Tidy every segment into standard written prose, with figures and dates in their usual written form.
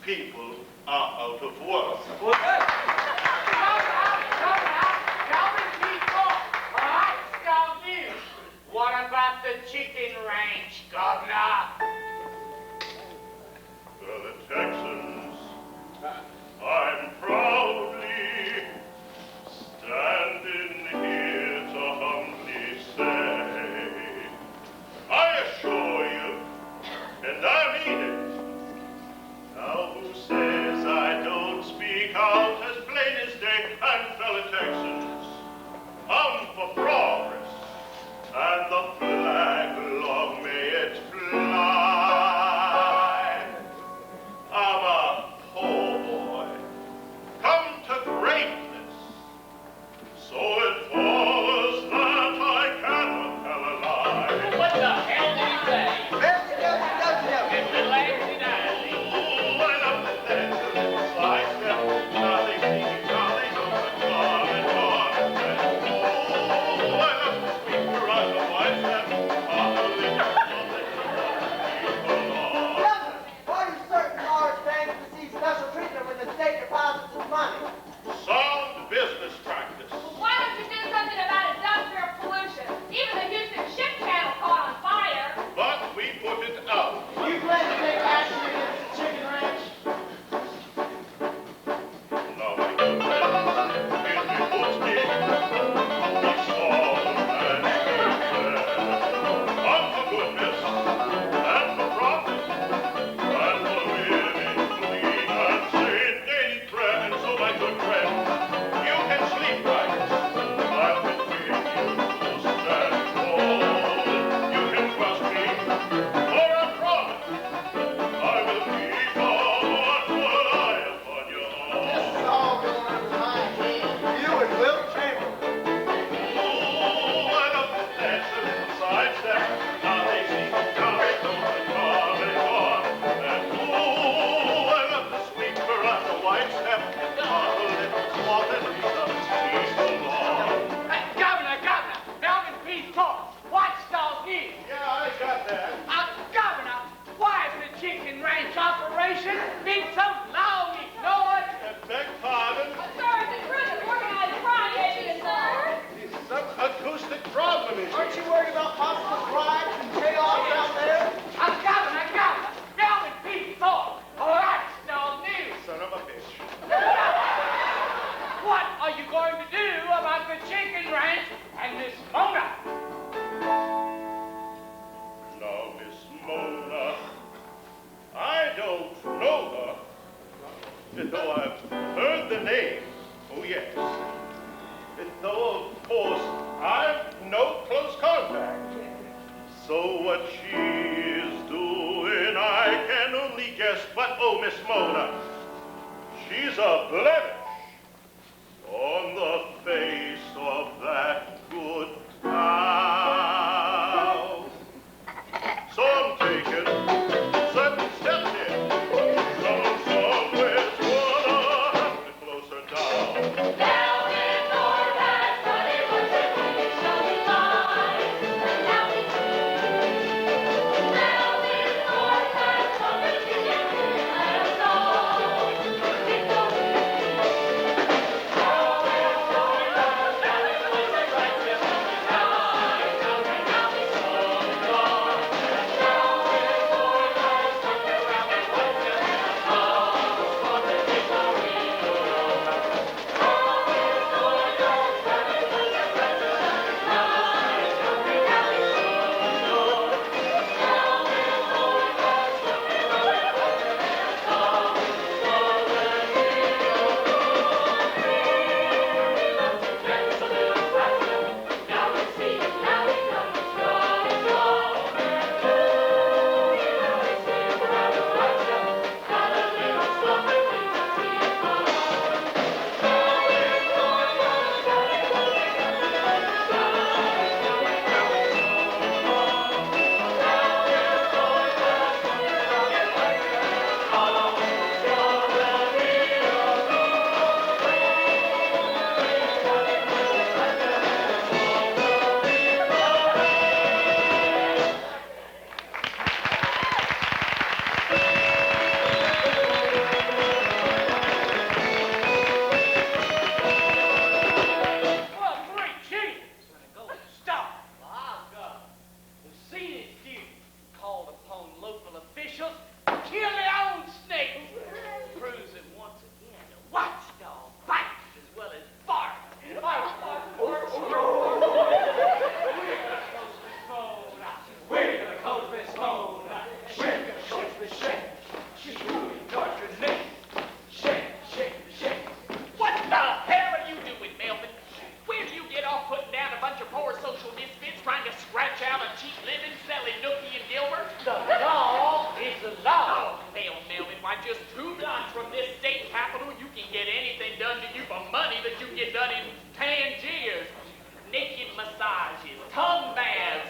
people are out of work. What about the chicken ranch, Governor? The Texans, I'm proudly standing here to humbly say, I assure you, and I mean it. Now who says I don't speak out as plain as day? And fellow Texans, I'm for progress. And the flag, long may it fly. I'm a poor boy, come to greatness. So it follows that I cannot tell a lie. What the hell did he say? It's the lazy daddy. Ooh, I love the dance, the little slide step. Now they see me, now they know the gone and gone and dead. Ooh, I love the sweet around the white step. Sound business practice. Why don't you do something about industrial pollution? Even the Houston Ship Channel caught on fire. But we put it out. You plan to take action against the chicken ranch? Now, my good friends, it puts me on the storm and care. On for goodness and for profit and for living clean and saying daily prayer. And so, my good friends, you can sleep right. I'll be taking you to stand cold. You can trust me, for I promise I will keep on one eye upon you all. This is all going under my hand. You and Will Chamberlain. Ooh, I love to dance a little sidestep. Now they see me coming, don't they come and gone. And ooh, I love the sweet veranda white step. On the little swat and lead up peace along. Governor, Melvin P. Talks, Watchdog News. Yeah, I got that. Governor, why has the chicken ranch operation been so long ignored? Beg pardon? Sir, it's a group of organized crime issue, sir. Some acoustic problem is Aren't you worried about possible riots and chaos out there? Governor, Melvin P. Talks, Watchdog News. son of a bitch. What are you going to do about the chicken ranch and Miss Mona? Now, Miss Mona, I don't know her, though I've heard the name. Oh, yes. Though, of course, I've no close contact. So what she is doing, I can only guess. But, oh, Miss Mona, she's a blemish on the face of that good town. So I'm taking certain steps here. Somewhere's gonna have to close her down. Melvin Whorehouse, honey, what's it when you show me mine? Melvin Whorehouse, come and see you, let us know. Keep going. Melvin Whorehouse, what's it when you show me mine? What the hell are you doing, Melvin? Where do you get off putting down a bunch of poor social misfits trying to scratch out a cheap living selling Nookie and Gilbert? The law is the law. Oh, hell, Melvin, why just 2 blocks from this state capitol you can get anything done to you for money that you get done in Tangiers. Naked massages, tongue baths,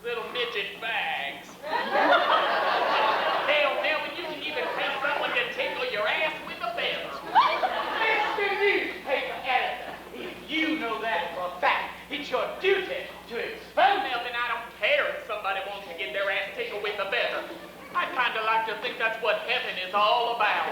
little midget bags. Hell, Melvin, you can even pay someone to tickle your ass with a feather. Mr. Newspaper Editor, if you know that for a fact, it's your duty to expose it. Melvin, I don't care if somebody wants to get their ass tickled with a feather. I kind of like to think that's what heaven is all about.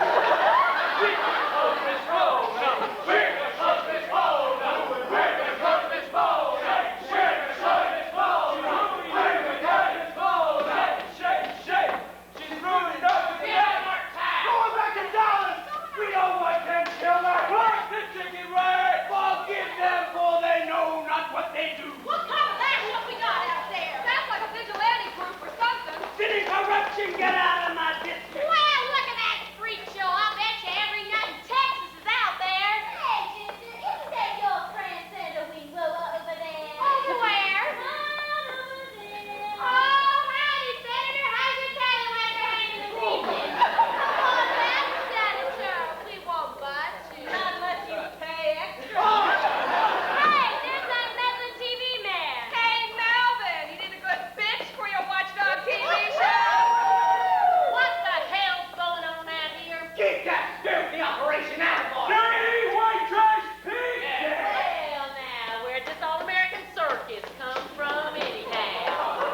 What kind of action we got out there? Sounds like a vigilante group or something. City corruption, get out of my district. Well, look at that freak show. I bet you every nut in Texas is out there. Hey, Ginger, isn't that your friend Santa we were over there? Over where? Over there. Oh, howdy, Senator. How's your tailwinder hanging this evening? Come on back, Senator. We won't bite you. Not unless you pay extra. Hey, there's that meddling TV man. Hey, Melvin, you need a good bitch for your watchdog TV show? What the hell's going on out here? Keep that filthy operation out, boy. Dirty white trash pig! Well, now, where'd this all-American circus come from, anyhow?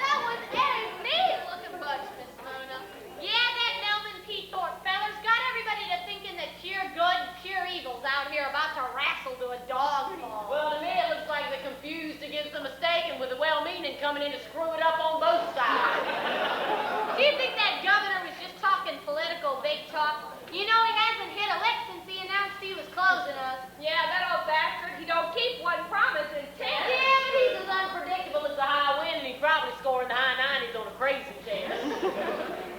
That was Eddie mean-looking bunch, Miss Mona. Yeah, that Melvin P. Thorpe feller's got everybody to thinking that pure good and pure evil's out here about to wrestle to a dog fall. Well, to me, it looks like they're confused against the mistaken with the well-meaning coming in to screw it up on both sides. Do you think that governor was just talking political big talk? You know, he hasn't hit a lick since he announced he was closing us. Yeah, that old bastard, he don't keep one promise in 10. Yeah, but he's as unpredictable as the high wind, and he's probably scoring the high 90s on a crazy test.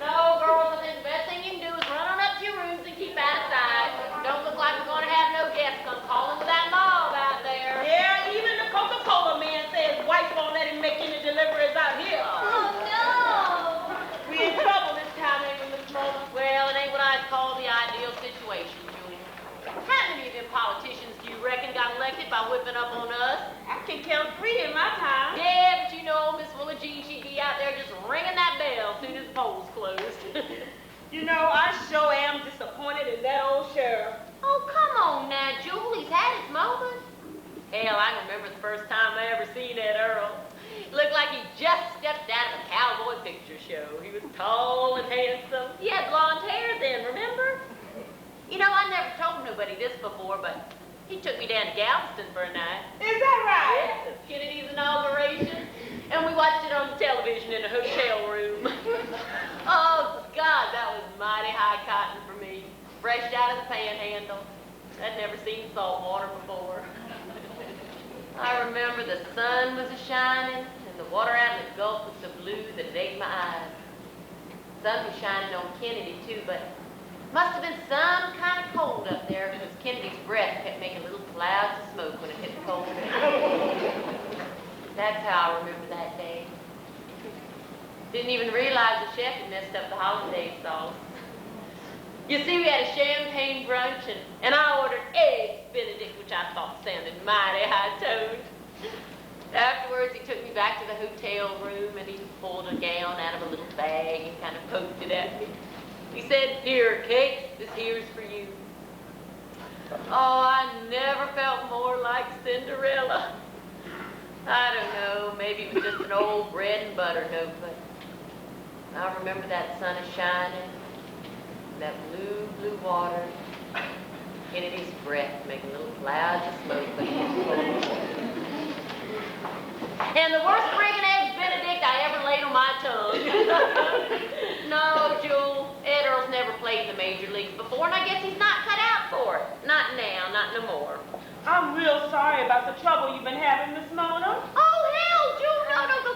No, girls, I think the best thing you can do is run on up to your rooms and keep out of sight. Don't look like we're going to have no guests come calling with that mob out there. Yeah, even the Coca-Cola man says wife won't let him make any deliveries out here. Oh, no. We in trouble this time, ain't we, Miss Mona? Well, it ain't what I'd call the ideal situation, Julie. How many of them politicians do you reckon got elected by whipping up on us? I can count 3 in my time. Yeah, but you know, Miss Willa Jean, she'd be out there just ringing that bell as soon as the polls closed. You know, I sure am disappointed in that old sheriff. Oh, come on now, Jule. He's had his moments. Hell, I can remember the first time I ever seen that Earl. Looked like he just stepped out of a cowboy picture show. He was tall and handsome. He had blonde hair then, remember? You know, I never told nobody this before, but he took me down to Galveston for a night. Is that right? Yes, it's Kennedy's inauguration. And we watched it on the television in a hotel room. Oh, God, that was mighty high cotton for me. Fresh out of the panhandle. I'd never seen salt water before. I remember the sun was a-shining, and the water out in the Gulf was so blue that it ate my eyes. The sun was shining on Kennedy, too, but must have been some kind of cold up there because Kennedy's breath kept making little clouds of smoke when it hit the cold air. That's how I remember that day. Didn't even realize the chef had messed up the hollandaise sauce. You see, we had a champagne brunch, and I ordered eggs Benedict, which I thought sounded mighty high-toned. Afterwards, he took me back to the hotel room, and he pulled a gown out of a little bag and kind of poked it at me. He said, "Here, Kate, this here's for you." Oh, I never felt more like Cinderella. I don't know, maybe it was just an old bread and butter note, but I remember that sun is shining, that blue, blue water, Kennedy's breath making little clouds of smoke. And the worst friggin' eggs Benedict I ever laid on my tongue. No, Jewel, Ed Earl's never played in the major leagues before, and I guess he's not cut out for it. Not now, not no more. I'm real sorry about the trouble you've been having, Miss Mona. Oh, hell, Jewel, no, don't go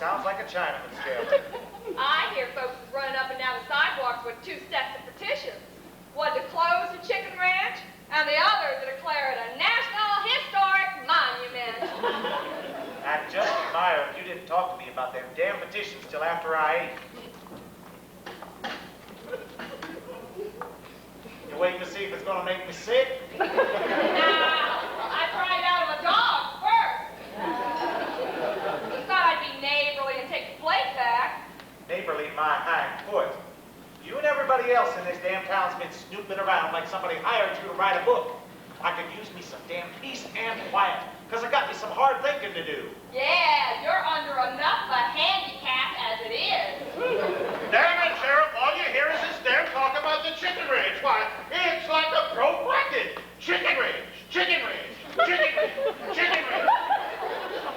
sounds like a Chinaman scale. I hear folks is running up and down the sidewalks with 2 stacks of petitions. One to close the chicken ranch, and the other to declare it a National Historic Monument. I'd just admire if you didn't talk to me about them damn petitions till after I ate. You waiting to see if it's gonna make me sick? Nah, I tried out of a dog first. Just thought I'd be neighborly and take the plate back. Neighborly my hind foot. You and everybody else in this damn town's been snooping around like somebody hired you to write a book. I could use me some damn peace and quiet, because I got me some hard thinking to do. Yeah, you're under enough of a handicap as it is. Damn it, Sheriff, all you hear is this damn talk about the chicken ranch. Why, it's like a broke record. Chicken ranch, chicken ranch, chicken ranch, chicken ranch.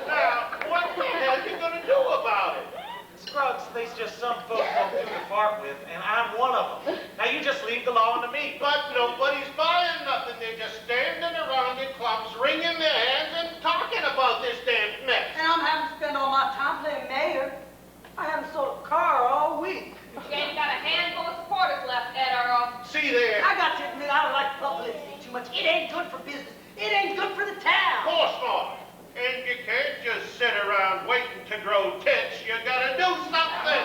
Now, what the hell are you gonna do about it? Scruggs, there's just some folks won't do to fart with, and I'm one of them. Now you just leave the law to me. But nobody's buying nothing. They're just standing around in clubs, wringing their hands and talking about this damn mess. And I'm having to spend all my time playing mayor. I haven't sold a car all week. You ain't got a handful of supporters left, Ed Earl. See there. I got to admit, I don't like publicity too much. It ain't good for business. It ain't good for the town. Of course not. And you can't just sit around waiting to grow tits. You gotta do something.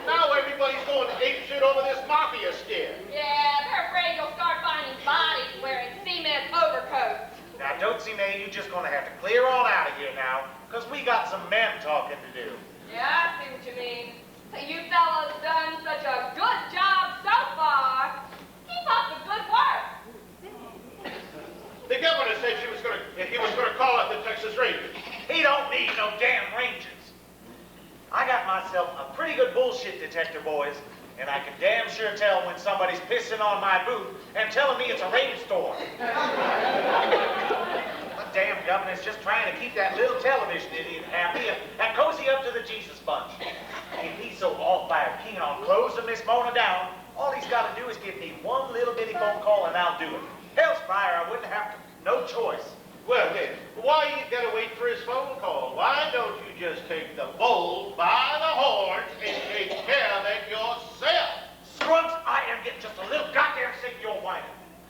Now everybody's going apeshit over this mafia scare. Yeah, they're afraid you'll start finding bodies wearing cement overcoats. Now, don't see me, you just gonna have to clear on out of here now, because we got some men talking to do. Yeah, I see what you mean. You fellas done such a good job so far. Keep up the good work. The governor said he was gonna call out the Texas Rangers. He don't need no damn rangers. I got myself a pretty good bullshit detector, boys, and I can damn sure tell when somebody's pissing on my booth and telling me it's a rainstorm. The damn governor's just trying to keep that little television idiot happy and cozy up to the Jesus bunch. If he's so all-fired keen on closing Miss Mona down, all he's got to do is give me one little bitty phone call and I'll do it. Hell's fire, I wouldn't have no choice. Well then, why you gotta wait for his phone call? Why don't you just take the bull by the horns and take care of it yourself? Scruggs, I am getting just a little goddamn sick of your whining.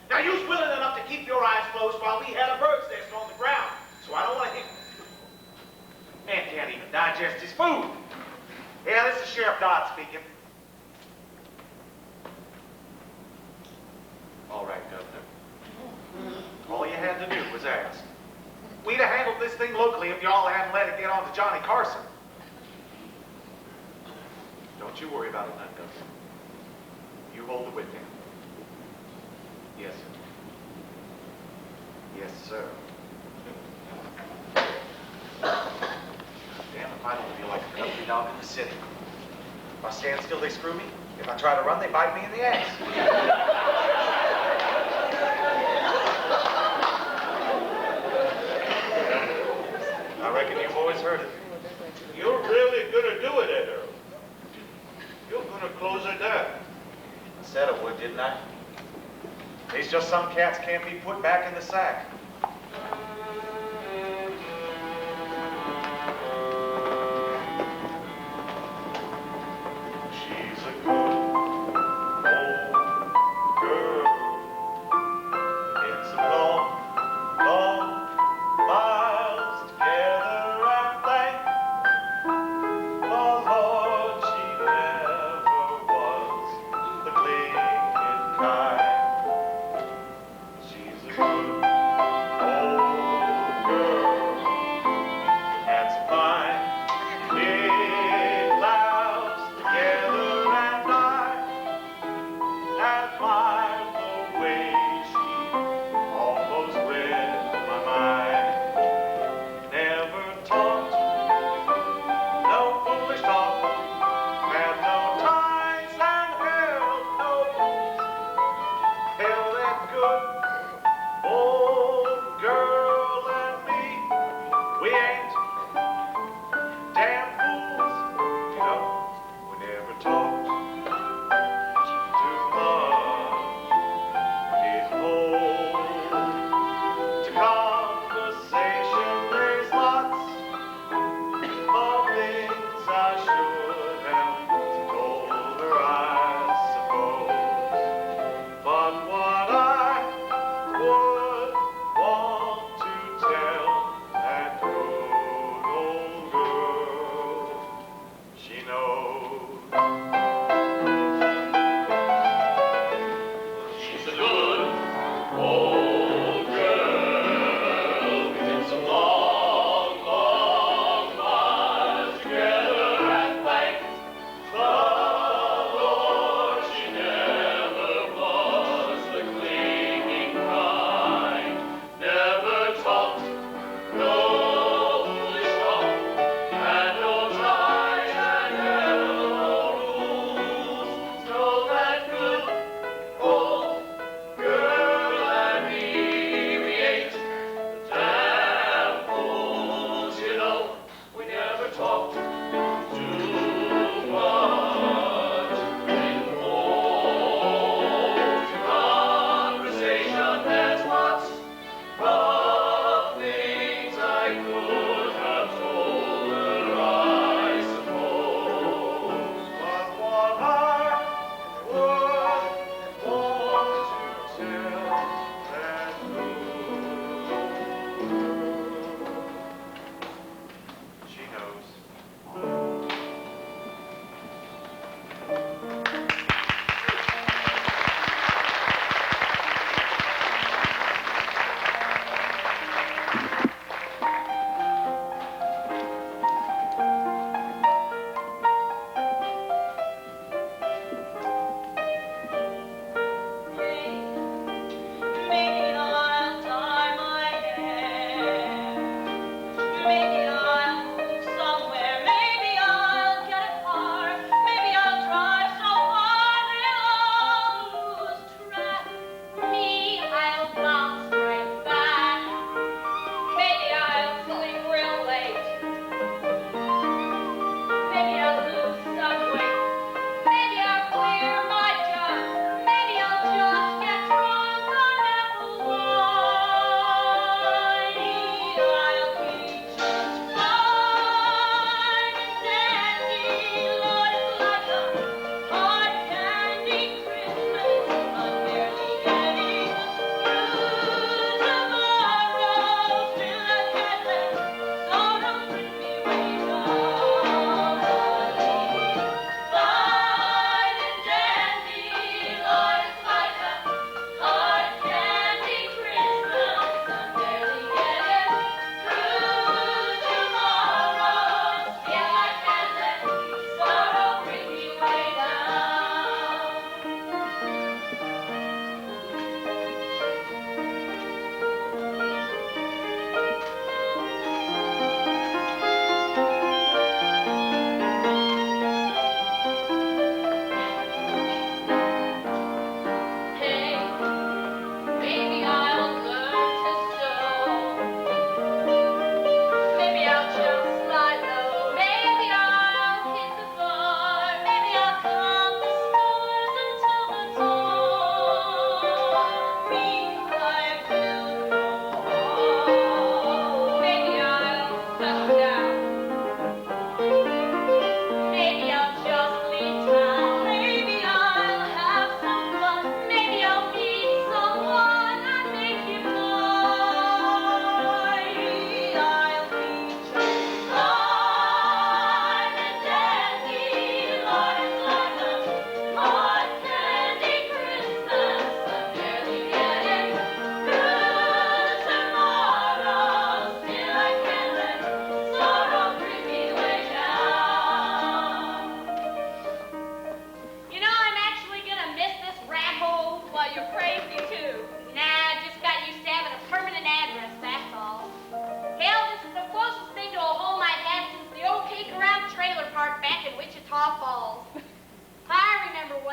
Now, you's willing enough to keep your eyes closed while we had a bird's nest on the ground, so I don't want to hit. Man can't even digest his food. Yeah, this is Sheriff Dodd speaking. All right, Governor. All you had to do was ask. We'd have handled this thing locally if y'all hadn't let it get on to Johnny Carson. Don't you worry about it, none, Governor. You hold it with him. Yes, sir. Yes, sir. Damn if I don't feel like a country dog in the city. If I stand still, they screw me. If I try to run, they bite me in the ass. I reckon you boys heard it. You're really gonna do it, Ed Earl. You're gonna close her down. I said I would, didn't I? There's just some cats can't be put back in the sack. She's a good old girl. It's a long, long miles together and thank the Lord she never was the clinging kind. She's a good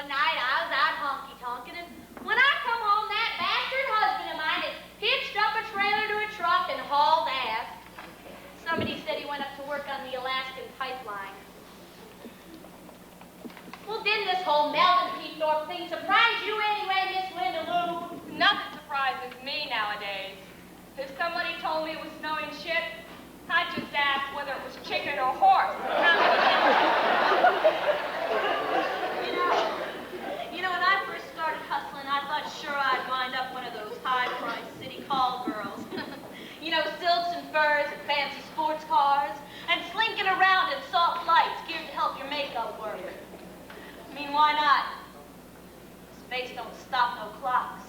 one night I was out honky-tonkin', and when I come home, that bastard husband of mine had hitched up a trailer to a truck and hauled ass. Somebody said he went up to work on the Alaskan pipeline. Well, didn't this whole Melvin P. Thorpe thing surprise you anyway, Miss Linda Lou? Nothing surprises me nowadays. If somebody told me it was snowing shit, I'd just ask whether it was chicken or horse. You know, when I first started hustling, I thought sure I'd wind up one of those high-priced city call girls. You know, silks and furs and fancy sports cars, and slinking around in soft lights geared to help your makeup work. I mean, why not? Space don't stop no clocks.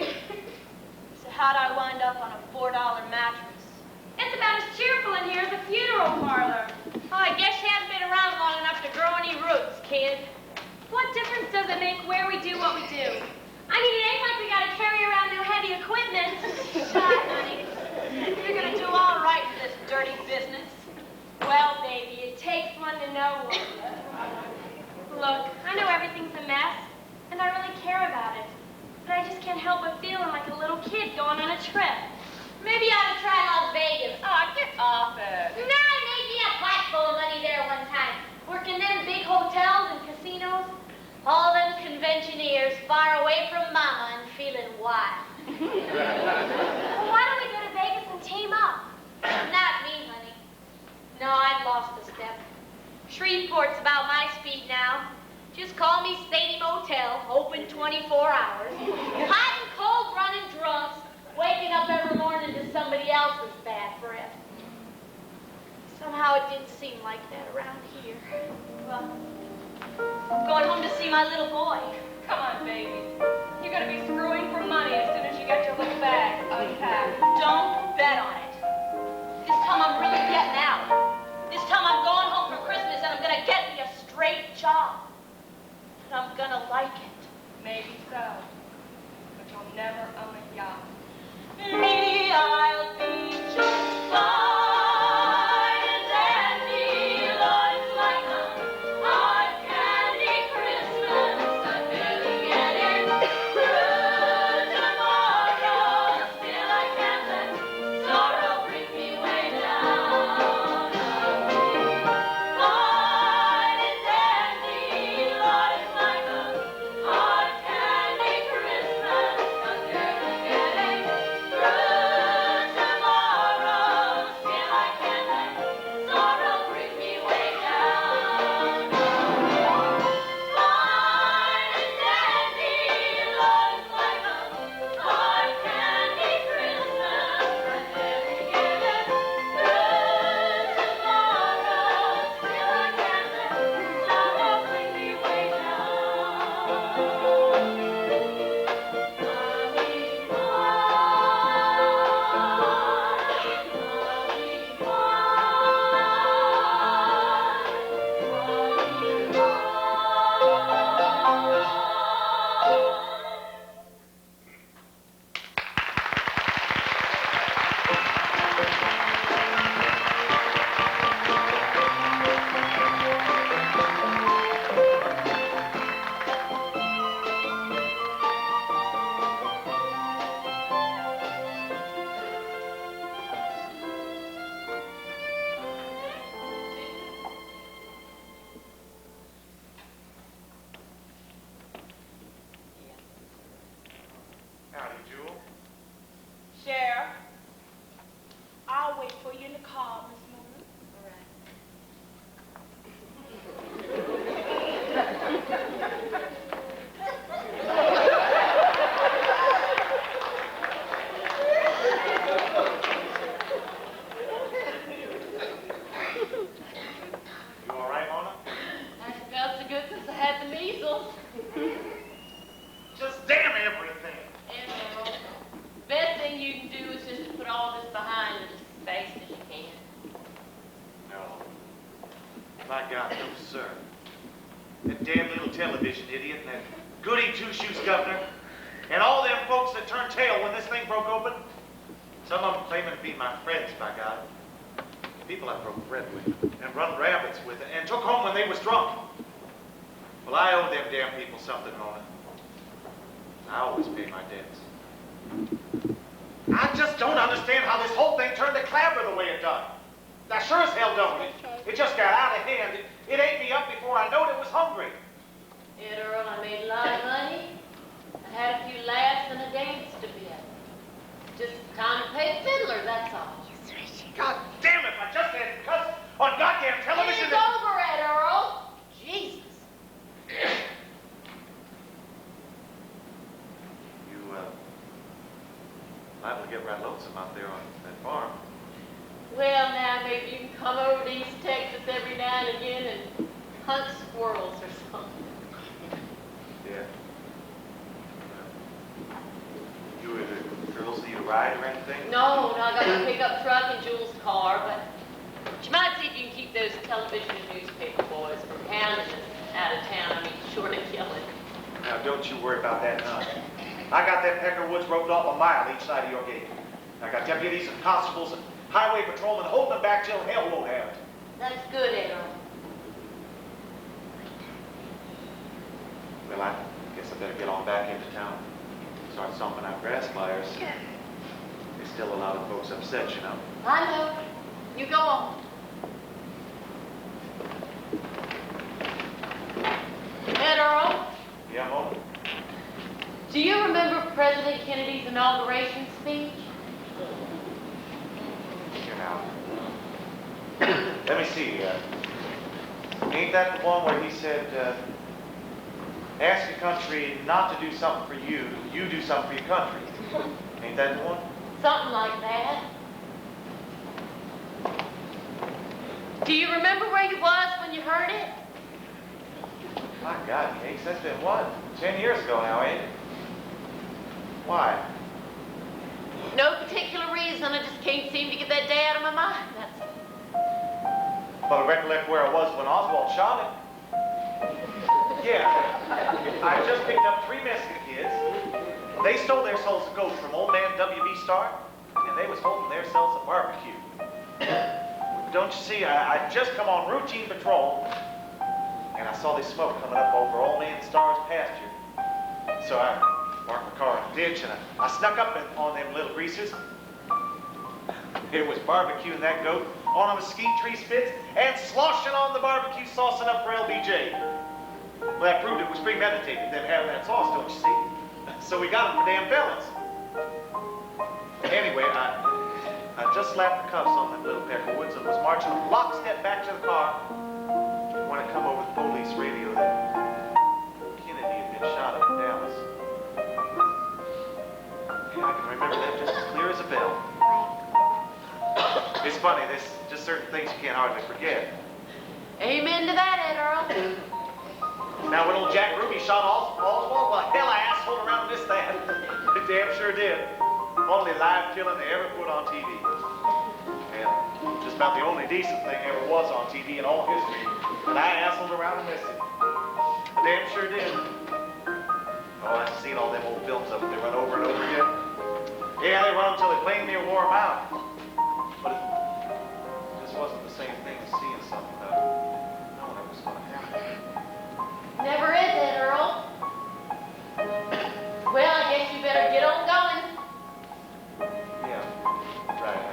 So how'd I wind up on a $4 mattress? It's about as cheerful in here as a funeral parlor. Oh, I guess you haven't been around long enough to grow any roots, kid. What difference does it make where we do what we do? I mean, it ain't like we gotta carry around no heavy equipment. Shut, honey. You're gonna do all right in this dirty business. Well, baby, it takes one to know one. Look, I know everything's a mess, and I really care about it. But I just can't help but feeling like a little kid going on a trip. Maybe you ought to try Las Vegas. Oh, get off it. Now I made me a pot full of money there one time. Working them big hotels and casinos. All them conventioneers far away from Mama and feeling wild. Well, why don't we go to Vegas and team up? Not me, honey. No, I've lost a step. Shreveport's about my speed now. Just call me Sadie Motel, open 24 hours. Hot and cold running drunks, waking up every morning to somebody else's bad breath. Somehow it didn't seem like that around here. Well, I'm going home to see my little boy. Come on, baby. You're gonna be screwing for money as soon as you get your little bag unpacked. Don't bet on it. This time I'm really getting out. This time I'm going home for Christmas and I'm gonna get me a straight job. And I'm gonna like it. Maybe so. But you'll never own a yacht. Me, I'll be just fine and dandy. Life's like a hard candy Christmas. I'm barely getting through tomorrow. Still I can't let sorrow bring me way down. Fine and dandy. Life's like a hard candy Christmas. I'm barely getting through tomorrow. Still I can't let sorrow bring me way down. Fine and dandy. Life's like a hard candy Christmas. I'm barely getting through tomorrow. Still I can't let sorrow bring me way Howdy, Jewel. Sheriff, I'll wait for you in the car, Miss Moon. All right. You all right, Mona? I felt so good since I had the measles. Just damn everything. And best thing you can do is just to put all this behind you as fast as you can. No. By God, no, sir. That damn little television idiot and that goody two-shoes governor and all them folks that turned tail when this thing broke open. Some of them claiming to be my friends, by God. People I broke bread with and run rabbits with and took home when they was drunk. Well, I owe them damn people something, Mona. I always pay my debts. I just don't understand how this whole thing turned to clabber the way it done. I sure as hell don't. It just got out of hand. It ate me up before I knowed it was hungry. Yeah, Earl, I made a lot of money. I had a few laughs and a dance to be at. Just time to pay the fiddler, that's all. God damn it, I just had to cuss on goddamn television. It's over, Ed Earl. Jesus. You, liable to get right lonesome out there on that farm. Well, now, maybe you can come over to East Texas every now and again and hunt squirrels or something. Yeah. You or the girls need a ride or anything? No, I got a pickup truck and Jules' car, but you might see if you can keep those television and newspaper boys from hounding us out of town. I mean, short of killing. Now, don't you worry about that none. I got that Pecker Woods roped off a mile each side of your gate. I got deputies and constables and highway patrolmen holding them back till hell won't have it. That's good, Ed Earl. Well, I guess I better get on back into town. Start stomping out grass fires. There's still a lot of folks upset, you know. I know. You go on. Ed Earl, Yeah, Mona? do you remember President Kennedy's inauguration speech? Here now. Let me see. Ain't that the one where he said, ask your country not to do something for you, you do something for your country? Ain't that the one? Something like that. Do you remember where you was when you heard it? My God, Cakes, that's been what? 10 years ago now, ain't it? Why? No particular reason. I just can't seem to get that day out of my mind. That's all. But I recollect where I was when Oswald shot him. Yeah. I just picked up 3 Mexican kids. They stole their souls of gold from old man W.B. Starr, and they was holding their selves a barbecue. Don't you see, I just come on routine patrol, and I saw this smoke coming up over old man Starr's pasture. So I parked my car in a ditch, and I snuck up on them little greasers. It was barbecuing that goat on a mesquite tree spits and sloshing on the barbecue sauce enough for LBJ. Well, that proved it was premeditated, them having that sauce, don't you see? So we got them for damn felons. Anyway, I just slapped the cuffs on them little Pecker Woods and was marching lockstep back to the car when it come over the police radio that Kennedy had been shot up in Dallas. Yeah, I can remember that just as clear as a bell. It's funny, there's just certain things you can't hardly forget. Amen to that, Ed Earl. Now, when old Jack Ruby shot Oswald, well, hell, I asshole around this that. It damn sure did. Only live killing they ever put on TV. And just about the only decent thing ever was on TV in all history. And I assholed around and missed it. I damn sure did. Oh, I've seen all them old films of it. They run over and over again. Yeah, they run until they plain near wore them out. But it just wasn't the same thing as seeing something knowing it was going to happen. Never is, Ed Earl. Well, I guess you better get on going. Yeah, right.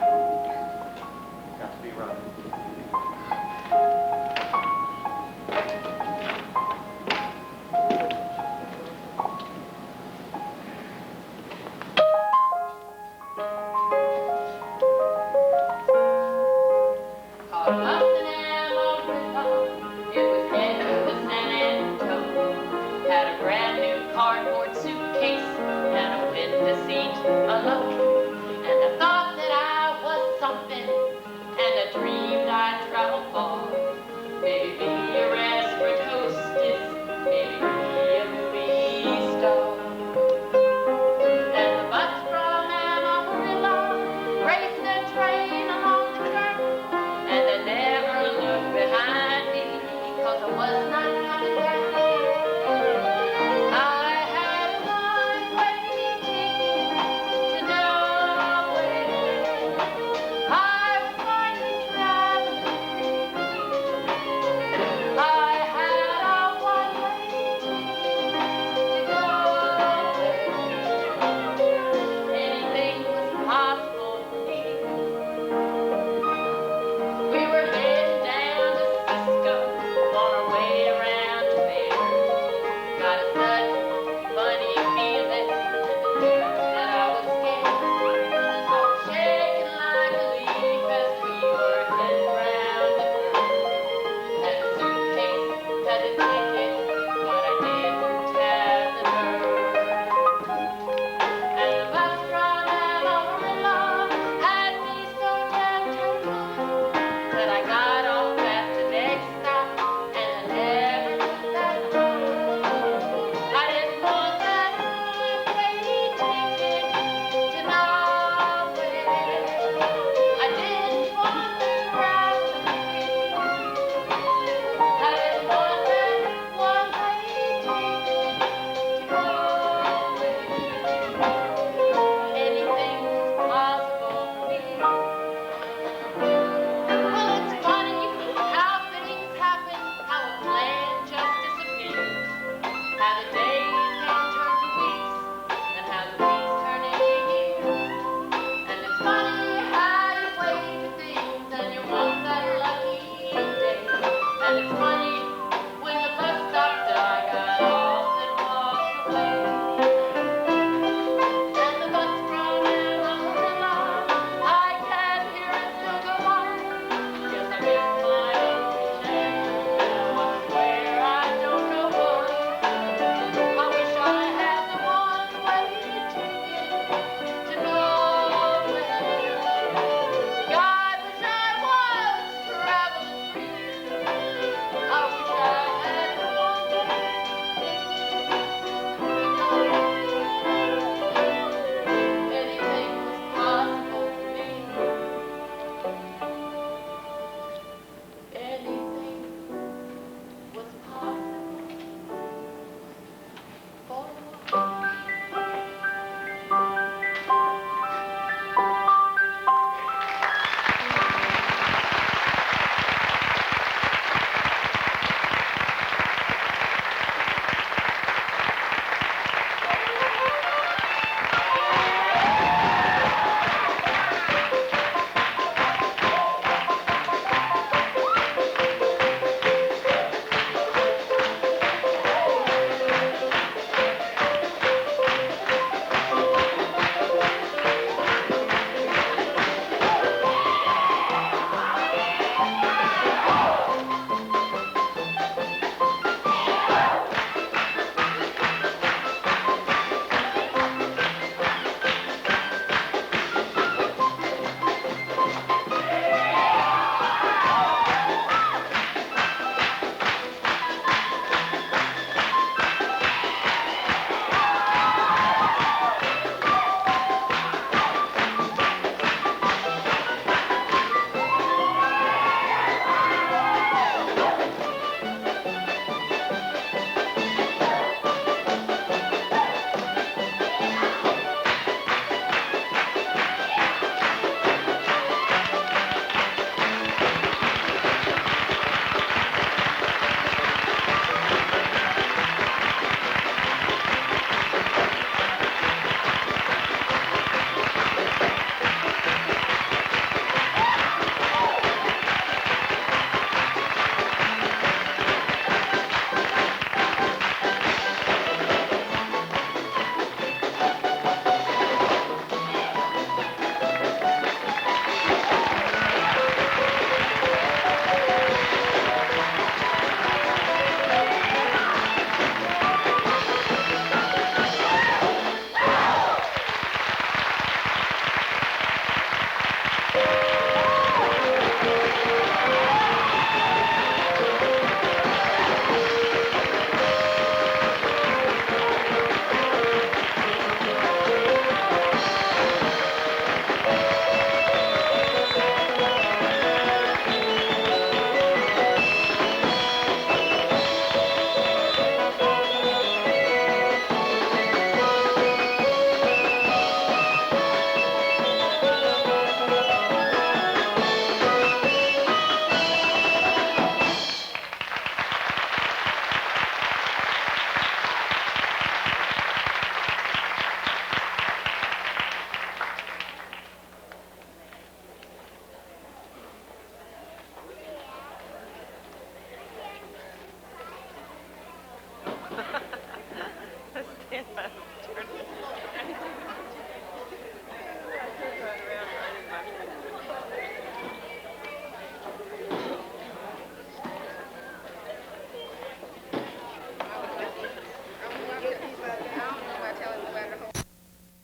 Got to be running.